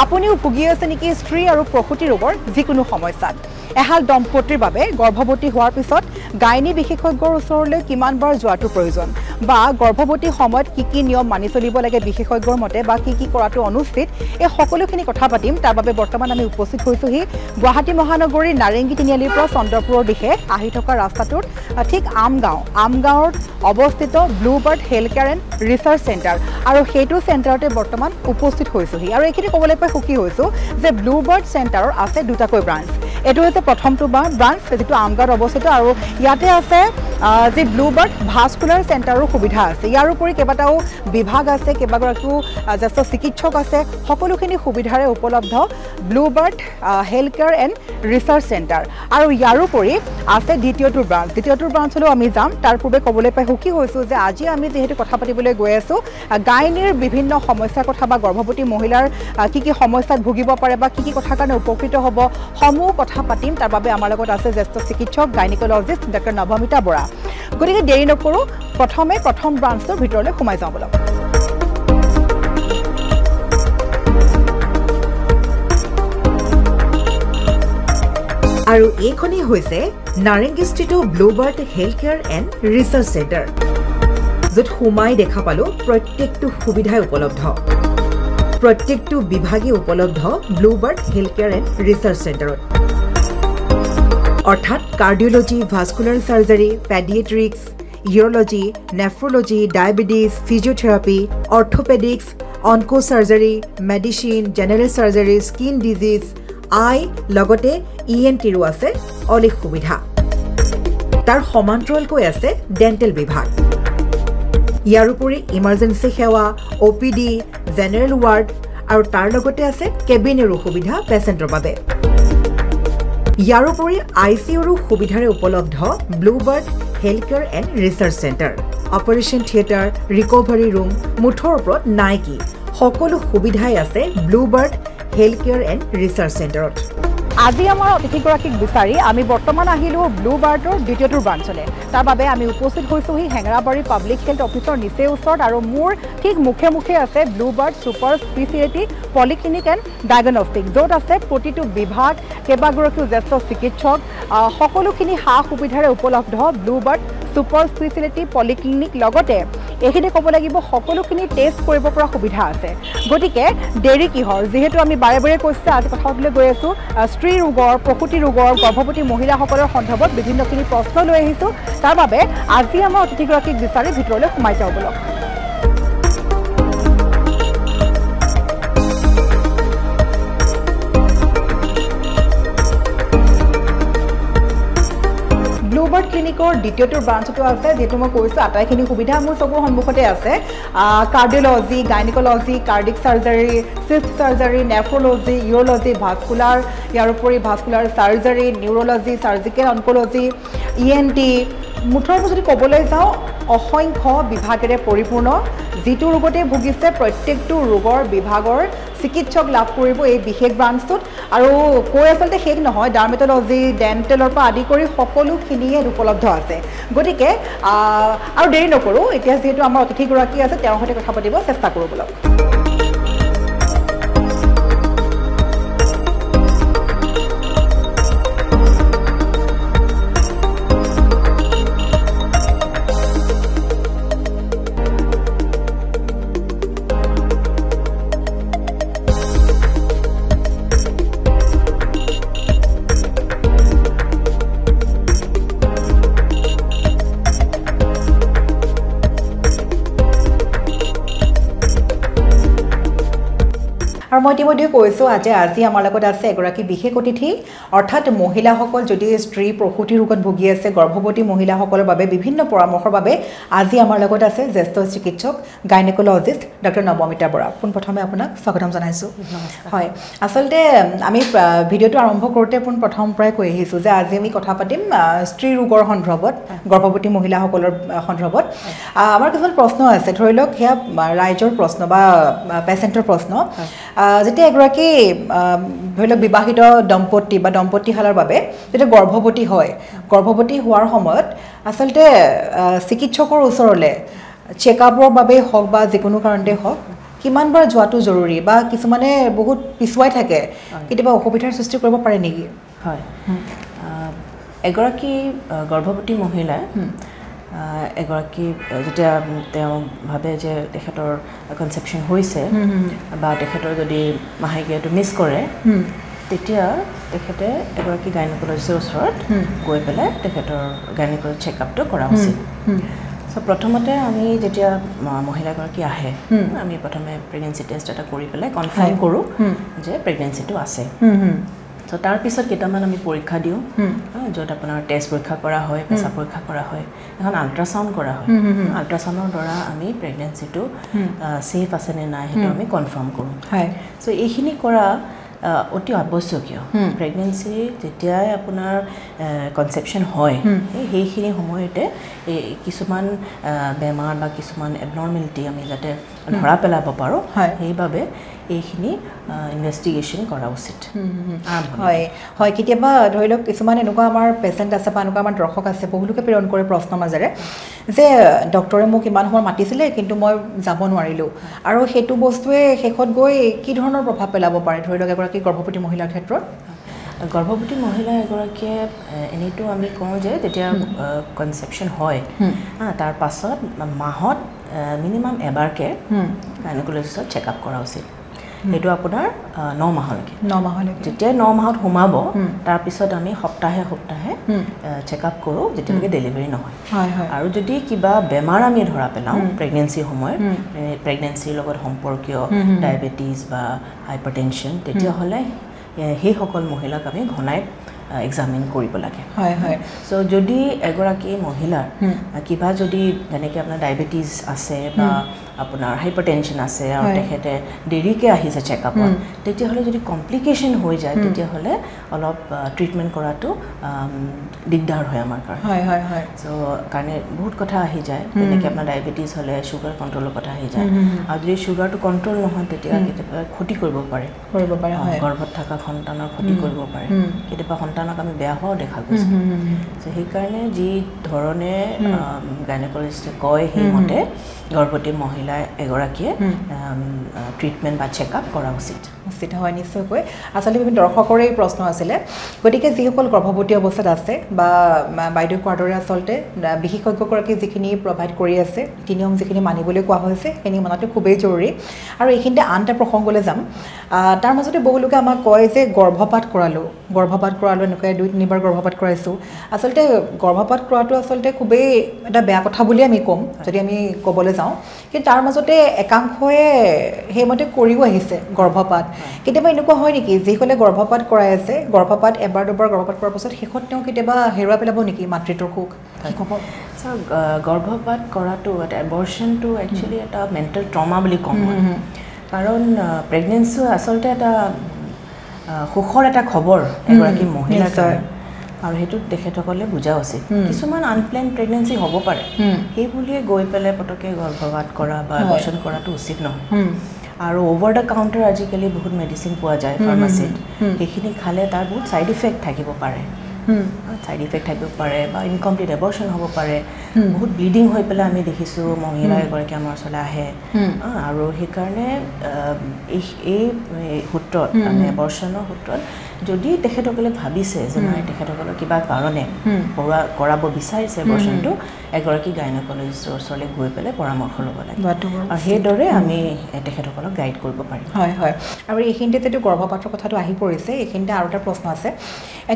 আপুনিও ভুগি আছে নেকি স্ত্ৰী আৰু প্ৰসূতি ৰোগৰ যিকোনো সমস্যাত এহাল দম্পতিৰ বাবে গৰ্ভৱতী হোৱাৰ পিছত গাইনী বিশেষজ্ঞৰ ওচৰলৈ কিমানবাৰ যোৱাটো প্ৰয়োজন বা গৰ্ভৱতী সময়ত কি নিয়ম মানি চলিব লাগে বিশেষজ্ঞৰ মতে বা কি কৰাটো অনুচিত এই সকলোখিনি কথা পাতিম তাৰ বাবে বৰ্তমান আমি উপস্থিত হৈছোহি গুৱাহাটী মহানগৰীৰ নাৰেংগী তিনিআলিৰ পৰা চন্দ্ৰপুৰৰ দিশে আহি থকা ৰাস্তাটোৰ ঠিক আমগাঁৱত অৱস্থিত Bluebird health care and research centre আৰু সেইটো চেণ্টাৰতে বৰ্তমান উপস্থিত হৈছোহি আৰু এইখিনি ক'বলৈ পাই সুখী হৈছোঁ যে ব্লুবাৰ্ড চেণ্টাৰৰ আছে দুটাকৈ ব্ৰাঞ্চ এইটো হৈছে প্ৰথমটো ব্ৰাঞ্চ যিটো আমগাঁৱত অৱস্থিত আৰু ইয়াতে আছে যে ব্লুবাৰ্ড ভাস্কুলাৰ চেণ্টাৰৰ সুবিধা আছে ইয়াৰ উপৰি কেইবাটাও বিভাগ আছে কেইবাগৰাকীও জ্যেষ্ঠ চিকিৎসক আছে সকলোখিনি সুবিধাৰে উপলব্ধ Bluebird health care and research centre আৰু ইয়াৰ উপৰি আছে দ্বিতীয়টো ব্ৰাঞ্চলৈ আমি যাম তাৰ পূৰ্বে ক'বলৈ পাই সুখী হৈছোঁ যে আজি আমি যিহেতু কথা পাতিবলৈ গৈ আছোঁ গাইনীৰ বিভিন্ন সমস্যাৰ কথা বা গৰ্ভৱতী মহিলাৰ কি সমস্যাত ভুগিব পাৰে বা কি কথাৰ কাৰণে উপকৃত হ'ব সমূহ কথা পাতিম তাৰ বাবে আমাৰ লগত আছে জ্যেষ্ঠ চিকিৎসক গাইনিকলজিষ্ট ডক্টৰ নৱমিতা বৰা গতিকে দেৰি নকৰোঁ প্ৰথম ব্ৰাঞ্চটোৰ ভিতৰলৈ সোমাই যাওঁ বলক আৰু এইখনেই হৈছে নাৰেংগীস্থিত Bluebird health care and research centre য'ত সোমাই দেখা পালোঁ প্ৰত্যেকটো সুবিধাই উপলব্ধ প্ৰত্যেকটো বিভাগে উপলব্ধ Bluebird health care and research চেণ্টাৰত অৰ্থাৎ cardiology vascular surgery paediatrics urology nephrology diabetes physiotherapy orthopaedics onco surgery medicine general surgery skin disease eye লগতে ENTৰো আছে অলিক সুবিধা তাৰ সমান্তৰালকৈ আছে ডেণ্টেল বিভাগ ইয়াৰ উপৰি ইমাৰ্জেঞ্চি সেৱা OPD জেনেৰেল ৱাৰ্ড আৰু তাৰ লগতে আছে কেবিনেৰো সুবিধা পেচেণ্টৰ বাবে ইয়াৰ উপৰি ICUৰো সুবিধাৰে উপলব্ধ Bluebird health care and research centre operation theatre recovery room মুঠৰ ওপৰত নাই কি সকলো সুবিধাই আছে Bluebird health care and research চেণ্টাৰত আজি আমাৰ অতিথিগৰাকীক বিচাৰি আমি বৰ্তমান আহিলোঁ ব্লুবাৰ্ডৰ দ্বিতীয়টো ব্ৰাঞ্চলৈ তাৰ বাবে আমি উপস্থিত হৈছোঁহি হেঙেৰাবাৰী পাব্লিক হেল্থ অফিচৰ নিচে ওচৰত আৰু মোৰ ঠিক মুখে আছে Bluebird super speciality polyclinic and diagnostic য'ত আছে প্ৰতিটো বিভাগ কেইবাগৰাকীও জ্যেষ্ঠ চিকিৎসক সকলোখিনি সা সুবিধাৰে উপলব্ধ ব্লুবাৰ্ড ছুপাৰ স্পেচিয়েলিটি পলিক্লিনিক লগতে এইখিনি ক'ব লাগিব সকলোখিনি টেষ্ট কৰিব পৰা সুবিধা আছে গতিকে দেৰি কিহৰ যিহেতু আমি বাৰে কৈছোঁ আজি কথা পাতিবলৈ গৈ আছোঁ স্ত্ৰী ৰোগৰ প্ৰসূতি ৰোগৰ গৰ্ভৱতী মহিলাসকলৰ সন্দৰ্ভত বিভিন্নখিনি প্ৰশ্ন লৈ আহিছোঁ তাৰ বাবে আজি আমাৰ অতিথিগৰাকীক বিচাৰি ভিতৰলৈ সোমাই যাওঁ বলক ব্লুবাৰ্ড ক্লিনিকৰ দ্বিতীয়টো ব্ৰাঞ্চটো আছে যিহেতু মই কৈছোঁ আটাইখিনি সুবিধা মোৰ চকুৰ সন্মুখতে আছে cardiology গাইনিকলজি cardiac surgery চিষ্ট surgery nephrology urology vascular ইয়াৰ উপৰি ভাস্কুলাৰ চাৰ্জাৰী নিউৰলজি চাৰ্জিকেল অনকলজি ENT মুঠৰ যদি ক'বলৈ যাওঁ অসংখ্য বিভাগেৰে পৰিপূৰ্ণ যিটো ৰোগতে ভুগিছে প্ৰত্যেকটো ৰোগৰ বিভাগৰ চিকিৎসক লাভ কৰিব এই বিশেষ ব্ৰাঞ্চটোত আৰু কৈ আচলতে শেষ নহয় ডাৰ্মেটলজি ডেণ্টেলৰ পৰা আদি কৰি সকলোখিনিয়ে উপলব্ধ আছে গতিকে আৰু দেৰি নকৰোঁ এতিয়া যিহেতু আমাৰ অতিথিগৰাকী আছে তেওঁৰ সৈতে কথা পাতিব চেষ্টা কৰোঁ বলক আৰু মই ইতিমধ্যে কৈছোঁ আজি আমাৰ লগত আছে এগৰাকী বিশেষ অতিথি অৰ্থাৎ মহিলাসকল যদি স্ত্ৰী প্ৰসূতি ৰোগত ভুগি আছে গৰ্ভৱতী মহিলাসকলৰ বাবে বিভিন্ন পৰামৰ্শৰ বাবে আজি আমাৰ লগত আছে জ্যেষ্ঠ চিকিৎসক গাইনিকলজিষ্ট ডক্টৰ নৱমিতা বৰা পোনপ্ৰথমে আপোনাক স্বাগতম জনাইছোঁ হয় আচলতে আমি ভিডিঅ'টো আৰম্ভ কৰোঁতে প্ৰথম পৰাই কৈ আহিছোঁ যে আজি আমি কথা পাতিম স্ত্ৰী ৰোগৰ সন্দৰ্ভত গৰ্ভৱতী মহিলাসকলৰ সন্দৰ্ভত আমাৰ কিছুমান প্ৰশ্ন আছে ধৰি লওক সেয়া ৰাইজৰ প্ৰশ্ন বা পেচেণ্টৰ প্ৰশ্ন যেতিয়া এগৰাকী ধৰি লওক বিবাহিত দম্পতি বা দম্পতিহালৰ বাবে যেতিয়া গৰ্ভৱতী হয় গৰ্ভৱতী হোৱাৰ সময়ত আচলতে চিকিৎসকৰ ওচৰলৈ চেকআপৰ বাবে হওক বা যিকোনো কাৰণতে হওক কিমানবাৰ যোৱাটো জৰুৰী বা কিছুমানে বহুত পিছুৱাই থাকে কেতিয়াবা অসুবিধাৰ সৃষ্টি কৰিব পাৰে নেকি হয় এগৰাকী গৰ্ভৱতী মহিলা এগৰাকী যেতিয়া তেওঁ ভাবে যে তেখেতৰ কনসেপশন হৈছে বা তেখেতৰ যদি মাহেকীয়াটো মিছ কৰে তেতিয়া তেখেতে এগৰাকী গাইনকলজিষ্টৰ ওচৰত গৈ পেলাই তেখেতৰ গাইনকলজি চেকআপটো কৰা উচিত সো প্ৰথমতে আমি যেতিয়া মহিলাগৰাকী আহে আমি প্ৰথমে প্ৰেগনেন্সি টেষ্ট এটা কৰি পেলাই কনফাৰ্ম কৰোঁ যে প্ৰেগনেন্সিটো আছে সো তাৰ পিছত কেইটামান আমি পৰীক্ষা দিওঁ য'ত আপোনাৰ টেষ্ট পৰীক্ষা কৰা হয় পেশা পৰীক্ষা কৰা হয় এখন আল্ট্ৰাসাউণ্ড কৰা হয় আল্ট্ৰাসাউণ্ডৰ দ্বাৰা আমি প্ৰেগনেন্সিটো সেফ আছে নে নাই সেইটো আমি কনফাৰ্ম কৰোঁ সো এইখিনি কৰা অতি আৱশ্যকীয় প্ৰেগনেন্সি যেতিয়াই আপোনাৰ কনসেপশন হয় সেইখিনি সময়তে কিছুমান বেমাৰ বা কিছুমান এবনৰ্মেলিটি আমি যাতে ধৰা পেলাব পাৰোঁ সেইবাবে এইখিনি ইনভেষ্টিগেশ্যন কৰা উচিত হয় হয় কেতিয়াবা ধৰি লওক কিছুমান এনেকুৱা আমাৰ পেচেণ্ট আছে বা এনেকুৱা আমাৰ দৰ্শক আছে বহুলোকে প্ৰেৰণ কৰে প্ৰশ্ন মাজেৰে যে ডক্টৰে মোক ইমান সময় মাতিছিলে কিন্তু মই যাব নোৱাৰিলোঁ আৰু সেইটো বস্তুৱে শেষত গৈ কি ধৰণৰ প্ৰভাৱ পেলাব পাৰে ধৰি লওক এগৰাকী গৰ্ভৱতী মহিলাৰ ক্ষেত্ৰত গৰ্ভৱতী মহিলা এগৰাকীয়ে এনেইতো আমি কওঁ যে যেতিয়া কনসেপশন হয় তাৰ পাছত মাহত মিনিমাম এবাৰকে গাইনকলজিষ্টত চেকআপ কৰা উচিত সেইটো আপোনাৰ 9 মাহলৈকে যেতিয়া 9 মাহত সোমাব তাৰপিছত আমি সপ্তাহে সপ্তাহে চেকআপ কৰোঁ যেতিয়ালৈকে ডেলিভাৰী নহয় আৰু যদি কিবা বেমাৰ আমি ধৰা পেলাওঁ প্ৰেগনেন্সিৰ সময়ত প্ৰেগনেন্সিৰ লগত সম্পৰ্কীয় ডায়েবেটিছ বা হাইপাৰটেনশ্যন তেতিয়াহ'লে সেইসকল মহিলাক আমি ঘনাই এক্সামিন কৰিব লাগে সো যদি এগৰাকী মহিলাৰ কিবা যদি যেনেকৈ আপোনাৰ ডায়েবেটিছ আছে বা আপোনাৰ হাইপাৰটেনশ্যন আছে আৰু তেখেতে দেৰিকৈ আহিছে চেকআপত তেতিয়াহ'লে যদি কমপ্লিকেশ্যন হৈ যায় তেতিয়াহ'লে অলপ ট্ৰিটমেণ্ট কৰাটো দিগদাৰ হয় আমাৰ কাৰণে সো কাৰণে বহুত কথা আহি যায় যেনেকৈ আপোনাৰ ডায়েবেটিছ হ'লে চুগাৰ কণ্ট্ৰলৰ কথা আহি যায় আৰু যদি চুগাৰটো কণ্ট্ৰল নহয় তেতিয়া কেতিয়াবা ক্ষতি কৰিব পাৰে গৰ্ভত থকা সন্তানৰ ক্ষতি কৰিব পাৰে কেতিয়াবা সন্তানক আমি বেয়া হোৱাও দেখা গৈছে সো সেইকাৰণে যি ধৰণে গাইনকলজিষ্টে কয় সেইমতে গৰ্ভৱতী মহিলা এগৰাকীয়ে ট্ৰিটমেণ্ট বা চেকআপ কৰা উচিত হয় নিশ্চয়কৈ আচলতে বিভিন্ন দৰ্শকৰে এই প্ৰশ্ন আছিলে গতিকে যিসকল গৰ্ভৱতী অৱস্থাত আছে বা বাইদেউ কোৱাৰ দৰে আচলতে বিশেষজ্ঞগৰাকী যিখিনি প্ৰভাইড কৰি আছে নিয়ম যিখিনি মানিবলৈ কোৱা হৈছে সেইখিনি মনাটো খুবেই জৰুৰী আৰু এইখিনিতে আন এটা প্ৰসংগলৈ যাম তাৰ মাজতে বহুলোকে আমাক কয় যে গৰ্ভপাত কৰালোঁ এনেকৈ 2-3বাৰ গৰ্ভপাত কৰাইছোঁ আচলতে গৰ্ভপাত কৰাটো আচলতে খুবেই এটা বেয়া কথা বুলি আমি ক'ম যদি আমি ক'বলৈ যাওঁ কিন্তু তাৰ মাজতে একাংশই সেইমতে কৰিও আহিছে গৰ্ভপাত কেতিয়াবা এনেকুৱা হয় নেকি যিসকলে গৰ্ভপাত কৰাই আছে গৰ্ভপাত এবাৰ দুবাৰ গৰ্ভপাত কৰাৰ পাছত শেষত তেওঁ কেতিয়াবা হেৰুৱাই পেলাব নেকি মাতৃত্বৰ সুখ গৰ্ভপাত কৰাটো এটা এবৰ্চনটো একচুৱেলি এটা মেণ্টেল ট্ৰমা বুলি ক'ম কাৰণ প্ৰেগনেন্সি আচলতে এটা সুখৰ এটা খবৰ এগৰাকী মহিলাৰ কাৰণে আৰু সেইটো তেখেতসকলে বুজা উচিত কিছুমান আনপ্লেন প্ৰেগনেন্সি হ'ব পাৰে সেই বুলিয়ে গৈ পেলাই পটককৈ গৰ্ভপাত কৰা বা এবৰ্চন কৰাটো উচিত নহয় আৰু অভাৰ দ্য কাউণ্টাৰ আজিকালি বহুত মেডিচিন পোৱা যায় ফাৰ্মাচীত সেইখিনি খালে তাৰ বহুত ছাইড ইফেক্ট থাকিব পাৰে বা ইনকমপ্লিট এবৰ্চন হ'ব পাৰে বহুত ব্লিডিং হৈ পেলাই আমি দেখিছোঁ মহিলা এগৰাকী আমাৰ ওচৰলৈ আহে আৰু সেইকাৰণে এই সূত্ৰত মানে এবৰ্চনৰ সূত্ৰত যদি তেখেতসকলে ভাবিছে যে নাই তেখেতসকলৰ কিবা কাৰণে কৰাব বিচাৰিছে এবৰ্চনটো এগৰাকী গাইনকলজিষ্টৰ ওচৰলৈ গৈ পেলাই পৰামৰ্শ ল'ব লাগে আৰু সেইদৰে আমি তেখেতসকলক গাইড কৰিব পাৰিম হয় আৰু এইখিনিতে যিটো গৰ্ভপাতৰ কথাটো আহি পৰিছে এইখিনিতে আৰু এটা প্ৰশ্ন আছে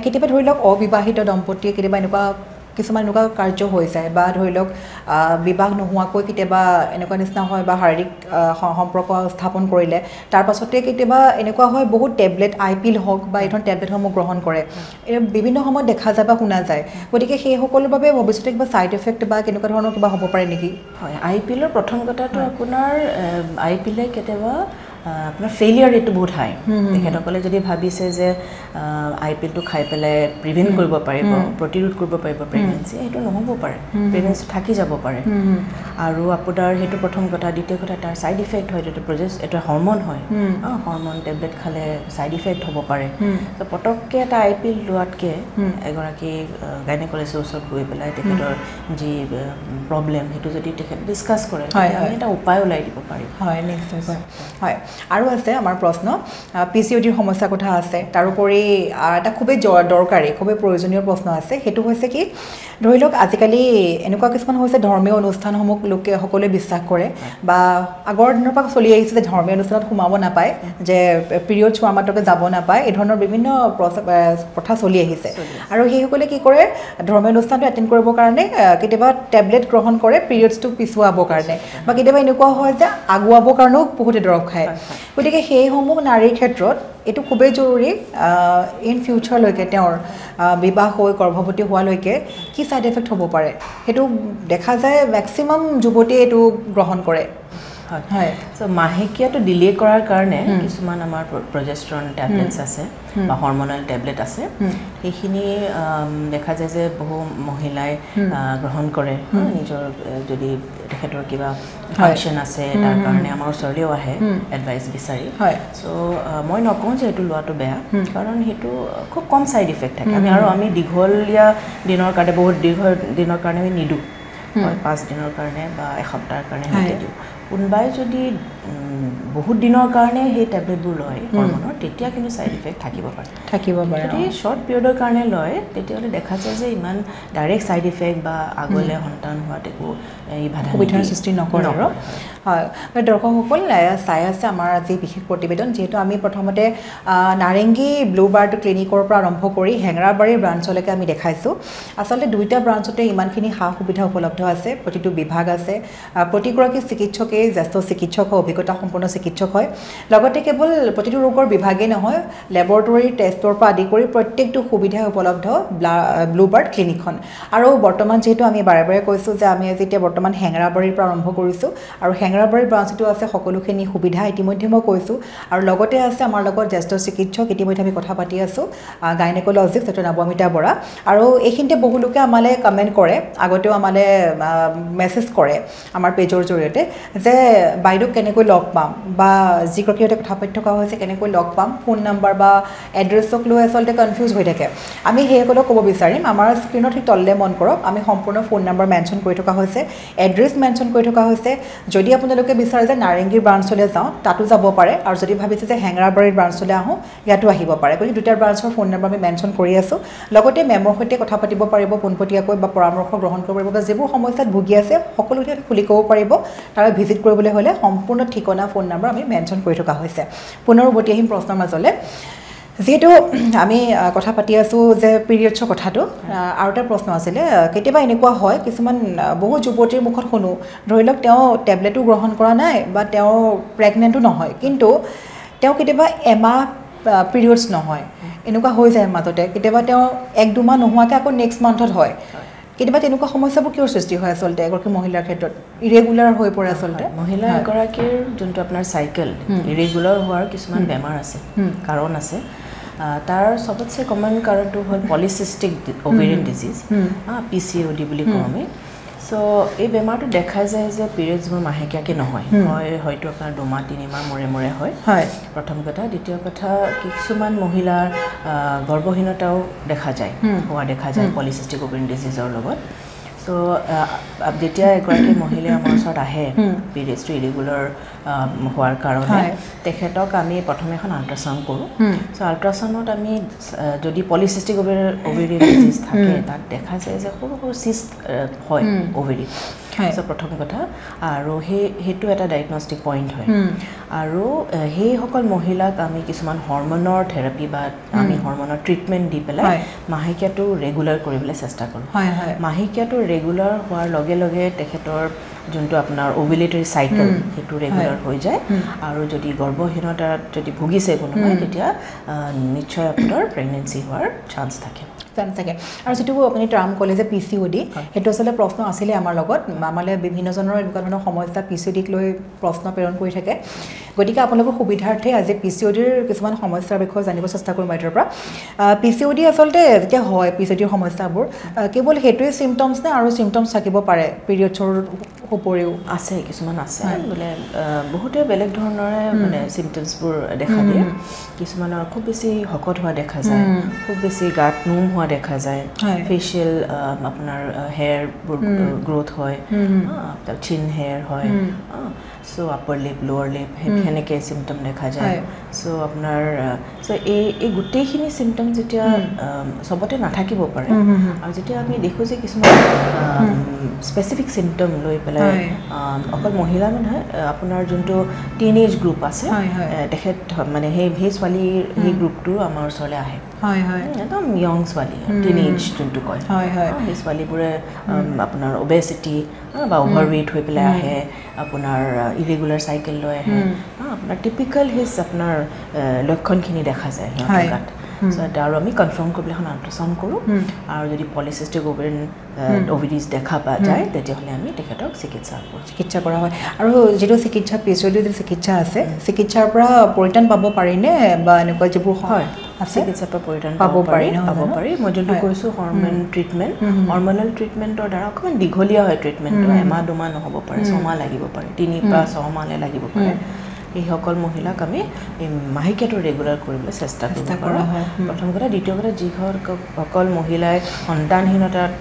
কেতিয়াবা ধৰি লওক অবিবাহিত দম্পতীয়ে কেতিয়াবা এনেকুৱা কিছুমান এনেকুৱা কাৰ্য হৈ যায় বা ধৰি লওক বিবাহ নোহোৱাকৈ কেতিয়াবা এনেকুৱা নিচিনা হয় বা শাৰীৰিক সম্পৰ্ক স্থাপন কৰিলে তাৰ পাছতে কেতিয়াবা এনেকুৱা হয় বহুত টেবলেট IPL হওক বা এই ধৰণৰ টেবলেটসমূহ গ্ৰহণ কৰে বিভিন্ন সময়ত দেখা যায় বা শুনা যায় গতিকে সেইসকলৰ বাবে ভৱিষ্যতে কিবা ছাইড এফেক্ট বা কেনেকুৱা ধৰণৰ কিবা হ'ব পাৰে নেকি হয় IPLৰ প্ৰথম কথাটো আপোনাৰ IPLে কেতিয়াবা আপোনাৰ ফেইলিয়াৰ ৰেটটো বহুত হাই তেখেতসকলে যদি ভাবিছে যে IPL-টো খাই পেলাই প্ৰিভেণ্ট কৰিব পাৰিব প্ৰতিৰোধ কৰিব পাৰিব প্ৰেগনেঞ্চি সেইটো নহ'ব পাৰে প্ৰেগনেঞ্চি থাকি যাব পাৰে আৰু আপোনাৰ সেইটো প্ৰথম কথা দ্বিতীয় কথা তাৰ ছাইড ইফেক্ট হয় এইটো হৰম'ন হয় হৰম'ন টেবলেট খালে ছাইড ইফেক্ট হ'ব পাৰে তো পটককৈ এটা IPL লোৱাতকৈ এগৰাকী গাইনেকলজিষ্টৰ ওচৰত গৈ পেলাই তেখেতৰ যি প্ৰব্লেম সেইটো যদি তেখেতে ডিছকাছ কৰে আমি এটা উপায় ওলাই দিব পাৰিম হয় নিশ্চয়কৈ হয় আৰু আছে আমাৰ প্ৰশ্ন PCODৰ সমস্যাৰ কথা আছে তাৰোপৰি এটা খুবেই দৰকাৰী খুবেই প্ৰয়োজনীয় প্ৰশ্ন আছে সেইটো হৈছে কি ধৰি লওক আজিকালি এনেকুৱা কিছুমান হৈছে ধৰ্মীয় অনুষ্ঠানসমূহ লোকে সকলোৱে বিশ্বাস কৰে বা আগৰ দিনৰ পৰা চলি আহিছে যে ধৰ্মীয় অনুষ্ঠানত সোমাব নাপায় যে পিৰিয়ড চোৱা মাত্ৰকে যাব নাপায় এই ধৰণৰ বিভিন্ন প্ৰথা চলি আহিছে আৰু সেইসকলে কি কৰে ধৰ্মীয় অনুষ্ঠানটো এটেণ্ড কৰিবৰ কাৰণে কেতিয়াবা টেবলেট গ্ৰহণ কৰে পিৰিয়ডছটো পিছুৱাবৰ কাৰণে বা কেতিয়াবা এনেকুৱা হয় যে আগুৱাবৰ কাৰণেও বহুতে দৰৱ খায় গতিকে সেইসমূহ নাৰীৰ ক্ষেত্ৰত এইটো খুবেই জৰুৰী ইন ফিউচাৰলৈকে তেওঁৰ বিবাহ হৈ গৰ্ভৱতী হোৱালৈকে কি ছাইড এফেক্ট হ'ব পাৰে সেইটো দেখা যায় মেক্সিমাম যুৱতীয়ে এইটো গ্ৰহণ কৰে হয় সো মাহেকীয়াটো ডিলে কৰাৰ কাৰণে কিছুমান আমাৰ প্ৰজেষ্ট্ৰন টেবলেটছ আছে বা হৰম'নেল টেবলেট আছে সেইখিনি দেখা যায় যে বহু মহিলাই গ্ৰহণ কৰে নিজৰ যদি তেখেতৰ কিবা ফাংচন আছে তাৰ কাৰণে আমাৰ ওচৰলৈও আহে এডভাইচ বিচাৰি সো মই নকওঁ যে এইটো লোৱাটো বেয়া কাৰণ সেইটো খুব কম ছাইড ইফেক্ট থাকে আমি দীঘলীয়া দিনৰ কাৰণে বহুত দীৰ্ঘ দিনৰ কাৰণে আমি নিদিওঁ 5 দিনৰ কাৰণে বা এসপ্তাহৰ কাৰণে সেনেকৈ দিওঁ কোনোবাই যদি বহুত দিনৰ কাৰণে সেই টেবলেটবোৰ লয় হৰম'নৰ তেতিয়া কিন্তু ছাইড ইফেক্ট থাকিব পাৰে যদি শ্বৰ্ট পিৰিয়ডৰ কাৰণে লয় তেতিয়াহ'লে দেখা যায় যে ইমান ডাইৰেক্ট ছাইড ইফেক্ট বা আগলৈ সন্তান হোৱাত একো সুবিধাৰ সৃষ্টি নকৰে আৰু হয় দৰ্শকসকল চাই আছে আমাৰ আজি বিশেষ প্ৰতিবেদন যিহেতু আমি প্ৰথমতে নাৰেংগী ব্লু বাৰ্ড ক্লিনিকৰ পৰা আৰম্ভ কৰি হেঙেৰাবাৰীৰ ব্ৰাঞ্চলৈকে আমি দেখাইছোঁ আচলতে দুইটা ব্ৰাঞ্চতে ইমানখিনি সা সুবিধা উপলব্ধ আছে প্ৰতিটো বিভাগ আছে প্ৰতিগৰাকী চিকিৎসকেই জ্যেষ্ঠ চিকিৎসক হয় অভিজ্ঞতা সম্পন্ন চিকিৎসক হয় লগতে কেৱল প্ৰতিটো ৰোগৰ বিভাগেই নহয় লেবৰেটৰী টেষ্টৰ পৰা আদি কৰি প্ৰত্যেকটো সুবিধা উপলব্ধ ব্লু বাৰ্ড ক্লিনিকখন আৰু বৰ্তমান যিহেতু আমি বাৰে বাৰে কৈছোঁ যে আমি আজি এতিয়া বৰ্তমান হেঙেৰাবাৰীৰ পৰা আৰম্ভ কৰিছোঁ আৰু হেঙেৰাবাৰীৰ ব্ৰাঞ্চটো আছে সকলোখিনি সুবিধা ইতিমধ্যে মই কৈছোঁ আৰু লগতে আছে আমাৰ লগত জ্যেষ্ঠ চিকিৎসক ইতিমধ্যে আমি কথা পাতি আছোঁ গাইনেকলজিষ্ট ডক্টৰ নৱমিতা বৰা আৰু এইখিনিতে বহু লোকে আমালৈ কমেণ্ট কৰে আগতেও আমালৈ মেছেজ কৰে আমাৰ পেজৰ জৰিয়তে যে বাইদেউক কেনেকৈ লগ পাম বা যিগৰাকী সৈতে কথা পাতি থকা হৈছে কেনেকৈ লগ পাম ফোন নম্বৰ বা এড্ৰেছক লৈ আচলতে কনফিউজ হৈ থাকে আমি সেইসকলক ক'ব বিচাৰিম আমাৰ স্ক্ৰীনত ঠিক তললৈ মন কৰক আমি সম্পূৰ্ণ ফোন নম্বৰ মেনশ্যন কৰি থকা হৈছে এড্ৰেছ মেনশ্যন কৰি থকা হৈছে যদি আপোনালোকে বিচাৰে যে নাৰেংগীৰ ব্ৰাঞ্চলৈ যাওঁ তাতো যাব পাৰে আৰু যদি ভাবিছে যে হেঙেৰাবাৰীৰ ব্ৰাঞ্চলৈ আহোঁ ইয়াতো আহিব পাৰে গতিকে দুটা ব্ৰাঞ্চৰ ফোন নম্বৰ আমি মেনশ্যন কৰি আছোঁ লগতে মেমৰ সৈতে কথা পাতিব পাৰিব পোনপটীয়াকৈ বা পৰামৰ্শ গ্ৰহণ কৰিব পাৰিব বা যিবোৰ সমস্যাত ভুগি আছে সকলোতে খুলি ক'ব পাৰিব তাৰ ভিজিট কৰিবলৈ হ'লে সম্পূৰ্ণ ঠিকনা ফোন নম্বৰ আমি মেনশ্যন কৰি থকা হৈছে পুনৰ উভতি আহিম প্ৰশ্নৰ মাজলৈ যেহেতু আমি কথা পাতি আছোঁ যে পিৰিয়ডছৰ কথাটো আৰু এটা প্ৰশ্ন আছিলে কেতিয়াবা এনেকুৱা হয় কিছুমান বহু যুৱতীৰ মুখত শুনো ধৰি লওক তেওঁ টেবলেটো গ্ৰহণ কৰা নাই বা তেওঁ প্ৰেগনেণ্টো নহয় কিন্তু তেওঁ কেতিয়াবা এমাহ পিৰিয়ডছ নহয় এনেকুৱা হৈ যায় মাজতে কেতিয়াবা তেওঁ 1-2 মাহ নোহোৱাকৈ আকৌ নেক্সট মান্থত হয় কেতিয়াবা তেনেকুৱা সমস্যাবোৰ কিয় সৃষ্টি হয় আচলতে এগৰাকী মহিলাৰ ক্ষেত্ৰত ইৰেগুলাৰ হৈ পৰে আচলতে মহিলা এগৰাকীৰ যোনটো আপোনাৰ চাইকেল ইৰেগুলাৰ হোৱাৰ কিছুমান বেমাৰ আছে কাৰণ আছে তাৰ সবতছে কমন কাৰণটো হ'ল পলিচিষ্টিক ওভেৰিয়ান ডিজিজ PCOD বুলি কওঁ আমি সো এই বেমাৰটো দেখা যায় যে পিৰিয়ডছবোৰ মাহেকীয়াকৈ নহয় হয়তো আপোনাৰ 2 মাহ 3 মাহ মূৰে হয় প্ৰথম কথা দ্বিতীয় কথা কিছুমান মহিলাৰ গৰ্ভহীনতাও দেখা যায় পলিচিষ্টিক ওভেৰিয়ান ডিজিজৰ লগত সো যেতিয়া এগৰাকী মহিলাই আমাৰ ওচৰত আহে পিৰিয়ডছটো ইৰেগুলাৰ হোৱাৰ কাৰণে তেখেতক আমি প্ৰথমে এখন আল্ট্ৰাচাউণ্ড কৰোঁ সো আল্ট্ৰাচাউণ্ডত আমি যদি পলিচিষ্টিক ওভেৰিয়ান ডিজিজ থাকে তাত দেখা যায় যে সৰু সৰু চিষ্ট হয় ওভেৰি সো প্ৰথম কথা আৰু সেইটো এটা ডায়েগনষ্টিক পইণ্ট হয় আৰু সেইসকল মহিলাক আমি কিছুমান হৰম'নৰ থেৰাপি বা আমি হৰম'নৰ ট্ৰিটমেণ্ট দি পেলাই মাহেকীয়াটো ৰেগুলাৰ কৰিবলৈ চেষ্টা কৰোঁ মাহেকীয়াটো ৰেগুলাৰ হোৱাৰ লগে লগে তেখেতৰ যোনটো আপোনাৰ ওভুলেটৰী চাইকেল সেইটো ৰেগুলাৰ হৈ যায় আৰু যদি গৰ্ভহীনতাত যদি ভুগিছে কোনোবাই তেতিয়া নিশ্চয় আপোনাৰ প্ৰেগনেঞ্চি হোৱাৰ চান্স থাকে চান্স থাকে আৰু যেটো আপুনি টাৰ্ম ক'লে যে PCOD সেইটো আসলে প্ৰশ্ন আছিলে আমাৰ লগত আমালে বিভিন্নজনৰ এনেকুৱা ধৰণৰ সমস্যা PCODক লৈ প্ৰশ্ন প্ৰেৰণ কৰি থাকে গতিকে আপোনালোকৰ সুবিধাৰ্থে আজি PCODৰ কিছুমান সমস্যাৰ বিষয়ে জানিব চেষ্টা কৰিম বাইদেউৰ পৰা PCOD আসলতে যেতিয়া হয় PCODৰ সমস্যাবোৰ কেৱল হেতুৱে সিম্পটমছ নে আৰু সিম্পটমছ থাকিব পাৰে পিৰিয়ডছৰ উপৰিও আছে কিছুমান আছে মানে বহুতে বেলেগ ধৰণৰে মানে সিম্পটমছবোৰ দেখা দিয়ে কিছুমানৰ খুব বেছি হকত হোৱা দেখা যায় খুব বেছি গাত নোম হোৱা দেখা যায় ফেশিয়াল আপোনাৰ হেয়াৰবোৰ গ্ৰোথ হয় চিন হেয়াৰ হয় সো আপাৰ লিপ লোৱাৰ লিপ হেনেকে সিম্পটম দেখা যায় সো আপোনাৰ সো এই গুটেইখিনি সিম্পটম যেতিয়া সবতে নাথাকিব পাৰে আৰু যেতিয়া আমি দেখো যে কিছুমান স্পেসিফিক সিম্পটম লৈ পেলাই অকল মহিলা নহয় আপোনাৰ যোনটো টিনেজ গ্ৰুপ আছে দেখেত মানে সেই ছোৱালীৰ সেই গ্ৰুপটো আমাৰ ওচৰলৈ আহে হয় হয় একদম ইয়ং ছোৱালী টিনেজ যোনটো কয় হয় হয় সেই ছোৱালীবোৰে আপোনাৰ ওবেসিটি বা ওভাৰৱেট হৈ পেলাই আহে আপোনাৰ ইৰেগুলাৰ সাইকেল লৈ আহে আপোনাৰ টিপিক্যাল হিস আপোনাৰ লক্ষণখিনি দেখা যায় গাত সো আৰু আমি কনফাৰ্ম কৰিবলৈ এখন আল্ট্ৰাসাউণ্ড কৰোঁ আৰু যদি পলিসিস্টিক ওভেৰিয়ান ওভিডিজ দেখা পা যায় তেতিয়াহ'লে আমি তেখেতক চিকিৎসা কৰা হয় আৰু যেটো চিকিৎসা PCOD যে চিকিৎসা আছে চিকিৎসাৰ পৰা পৰিত্ৰাণ পাব পাৰিনে বা এনেকুৱা যিবোৰ হয় চিকিৎসাৰ পৰা পৰিত্ৰাণ পাব পাৰি মই যোনটো কৈছোঁ হৰম'ন ট্ৰিটমেণ্ট হৰম'নেল ট্ৰিটমেণ্টৰ দ্বাৰা অকণমান দীঘলীয়া হয় ট্ৰিটমেণ্টটো এমাহ দুমাহ নহ'ব পাৰে 6 মাহ লাগিব পাৰে 3 পৰা 6 মাহলৈ লাগিব পাৰে এই সকল মহিলাক আমি মাহিকিয়াটো ৰেগুলাৰ কৰিবলৈ চেষ্টা কৰোঁ প্ৰথম কথা দ্বিতীয় কথা যিঘৰ সকল মহিলাই সন্তানহীনতাত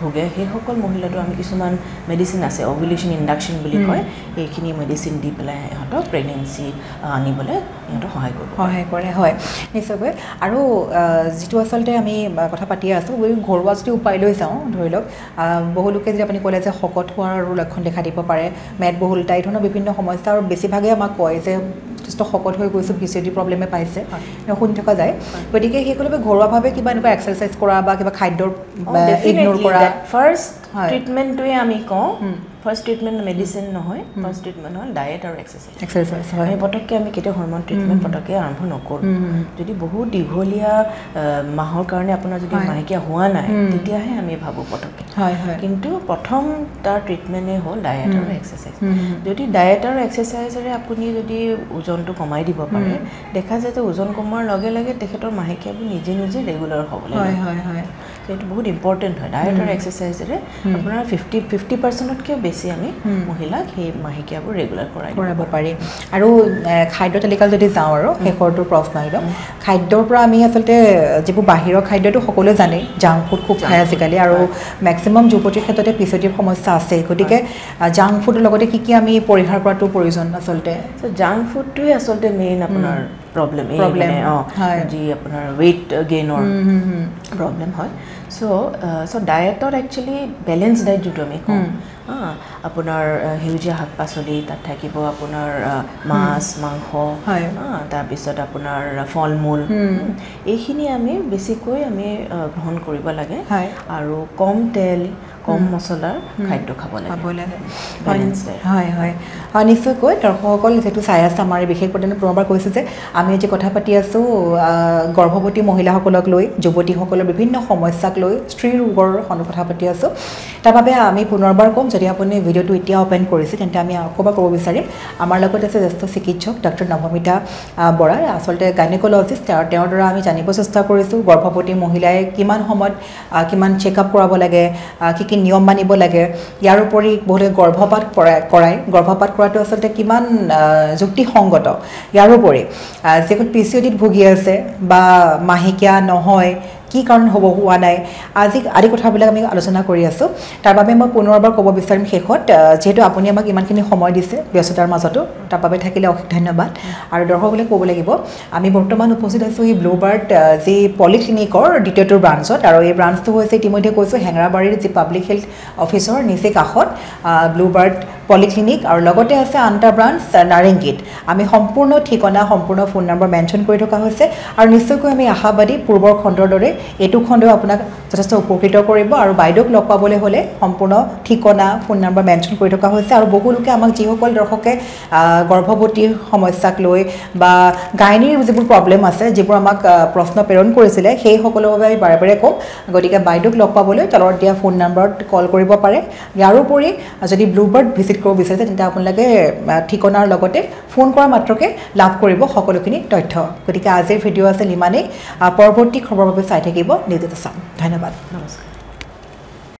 ভোগে সেই সকল মহিলাটো আমি কিছুমান মেডিচিন আছে ওভুলেশ্যন ইণ্ডাকশ্যন বুলি কয় এইখিনি মেডিচিন দি পেলাই সিহঁতক প্ৰেগনেন্সি আনিবলৈ সিহঁতক সহায় কৰে হয় নিশ্চয়কৈ আৰু যিটো আচলতে আমি কথা পাতি আছোঁ ঘৰুৱা যদি উপায় লৈ যাওঁ ধৰি লওক বহু লোকে যদি আপুনি ক'লে যে শকত হোৱাৰ আৰু লক্ষণ দেখা দিব পাৰে মেদবহুলতা এই ধৰণৰ বিভিন্ন সমস্যা আৰু বেছিভাগে আমাক কয় যে যথেষ্ট শকত হৈ গৈছোঁ PCOD প্ৰব্লেমে পাইছে শুনি থকা যায় গতিকে সেইসকলে ঘৰুৱাভাৱে কিবা এনেকুৱা এক্সাৰচাইজ কৰা বা কিবা খাদ্যৰ ইগনোৰ কৰা ফাৰ্ষ্ট ট্ৰিটমেণ্টটোৱে আমি কওঁ ফাৰ্ষ্ট ট্ৰিটমেণ্ট মেডিচিন নহয় ফাৰ্ষ্ট ট্ৰিটমেণ্ট হ'ল ডায়েট আৰু এক্সাৰচাইজ হয় পটককৈ আমি কেতিয়া হৰম'ন ট্ৰিটমেণ্ট পটককৈ আৰম্ভ নকৰোঁ যদি বহুত দীঘলীয়া মাহৰ কাৰণে আপোনাৰ যদি মাহেকীয়া হোৱা নাই তেতিয়াহে আমি ভাবোঁ পটককৈ কিন্তু প্ৰথম তাৰ ট্ৰিটমেণ্টে হ'ল ডায়েট আৰু এক্সাৰচাইজ যদি ডায়েট আৰু এক্সাৰচাইজেৰে আপুনি যদি ওজনটো কমাই দিব পাৰে দেখা যায় যে ওজন কমোৱাৰ লগে লগে তেখেতৰ মাহেকীয়াবোৰ নিজে নিজে ৰেগুলাৰ হ'বলৈ হয় সেইটো বহুত ইম্পৰ্টেণ্ট হয় ডায়েট আৰু এক্সাৰচাইজেৰে আপোনাৰ 50%তকৈ বেছি আমি মহিলাক সেই মাহেকীয়াবোৰ ৰেগুলাৰ কৰাব পাৰি আৰু খাদ্য তালিকাত যদি যাওঁ আৰু শেষৰটো প্ৰশ্ন আহিব খাদ্যৰ পৰা আমি আচলতে যিবোৰ বাহিৰৰ খাদ্যটো সকলোৱে জানে জাংক ফুড খুব খায় আজিকালি আৰু মেক্সিমাম যুৱতীৰ ক্ষেত্ৰতে PCODৰ সমস্যা আছে গতিকে জাংক ফুডৰ লগতে কি আমি পৰিহাৰ কৰাটো প্ৰয়োজন আচলতে জাংক ফুডটোৱে আচলতে মেইন আপোনাৰ প্ৰব্লেম যি আপোনাৰ ৱেইট গেইনৰ প্ৰব্লেম হয় সো ডায়েটত একচুৱেলি বেলেঞ্চ ডায়েট যোনটো আমি কওঁ আপোনাৰ সেউজীয়া শাক পাচলি তাত থাকিব আপোনাৰ মাছ মাংস তাৰপিছত আপোনাৰ ফল মূল এইখিনি আমি বেছিকৈ আমি গ্ৰহণ কৰিব লাগে আৰু কম তেল কম মছলাৰ খাদ্য খাব লাগে হয় নিশ্চয়কৈ দৰ্শকসকল যিহেতু চাই আছে আমাৰ বিশেষ প্ৰধান পুনৰবাৰ কৈছোঁ যে আমি আজি কথা পাতি আছোঁ গৰ্ভৱতী মহিলাসকলক লৈ যুৱতীসকলৰ বিভিন্ন সমস্যাক লৈ স্ত্ৰী ৰোগৰ কথা পাতি আছোঁ তাৰ বাবে আমি পুনৰবাৰ ক'ম যদি আপুনি ভিডিঅ'টো এতিয়া অপেন কৰিছে তেন্তে আমি আকৌ ক'ব বিচাৰিম আমাৰ লগত আছে জ্যেষ্ঠ চিকিৎসক ডক্টৰ নৱমিতা বৰা আচলতে গাইনেকলজিষ্ট তেওঁৰ দ্বাৰা আমি জানিব চেষ্টা কৰিছোঁ গৰ্ভৱতী মহিলাই কিমান সময়ত কিমান চেকআপ কৰাব লাগে কি নিয়ম মানিব লাগে ইয়াৰ উপৰি বহুতে গৰ্ভপাত গৰ্ভপাত কৰাটো আচলতে কিমান যুক্তিসংগত ইয়াৰ উপৰি যিখন PCODত ভুগি আছে বা মাহেকীয়া নহয় কি কাৰণ হ'ব হোৱা নাই আদি কথাবিলাক আমি আলোচনা কৰি আছোঁ তাৰ বাবে মই পুনৰবাৰ ক'ব বিচাৰিম শেষত যেহেতু আপুনি আমাক ইমানখিনি সময় দিছে ব্যস্ততাৰ মাজতো তাৰ বাবে থাকিলে অশেষ ধন্যবাদ আৰু দৰ্শকসকলে ক'ব লাগিব আমি বৰ্তমান উপস্থিত আছোঁ এই ব্লুবাৰ্ড যি পলিক্লিনিকৰ দ্বিতীয়টো ব্ৰাঞ্চত আৰু এই ব্ৰাঞ্চটো হৈছে ইতিমধ্যে কৈছোঁ হেঙেৰাবাৰীৰ যি পাব্লিক হেল্থ অফিচৰ নিচেই কাষত ব্লুবাৰ্ড পলিক্লিনিক আৰু লগতে আছে আনটা ব্ৰাঞ্চ নাৰেংগীত আমি সম্পূৰ্ণ ঠিকনা সম্পূৰ্ণ ফোন নম্বৰ মেনশ্যন কৰি থকা হৈছে আৰু নিশ্চয়কৈ আমি আশাবাদী পূৰ্বৰ খণ্ডৰ দৰে এইটো খণ্ডও আপোনাক যথেষ্ট উপকৃত কৰিব আৰু বাইদেউক লগ পাবলৈ হ'লে সম্পূৰ্ণ ঠিকনা ফোন নম্বৰ মেনশ্যন কৰি থকা হৈছে আৰু বহু লোকে আমাক যিসকল দৰ্শকে গৰ্ভৱতীৰ সমস্যাক লৈ বা গাইনীৰ যিবোৰ প্ৰব্লেম আছে যিবোৰ আমাক প্ৰশ্ন প্ৰেৰণ কৰিছিলে সেই সকলৰ বাবে আমি বাৰে বাৰে ক'ম গতিকে বাইদেউক লগ পাবলৈ তলত দিয়া ফোন নম্বৰত কল কৰিব পাৰে ইয়াৰোপৰি যদি ব্লুবাৰ্ড ভিজিট কৰিব বিচাৰিছে তেন্তে আপোনালোকে ঠিকনাৰ লগতে ফোন কৰা মাত্ৰকে লাভ কৰিব সকলোখিনি তথ্য গতিকে আজিৰ ভিডিঅ' আছিল ইমানেই পৰৱৰ্তী খবৰৰ বাবে চাই থাকিব নিউজ 88 ধন্যবাদ নমস্কাৰ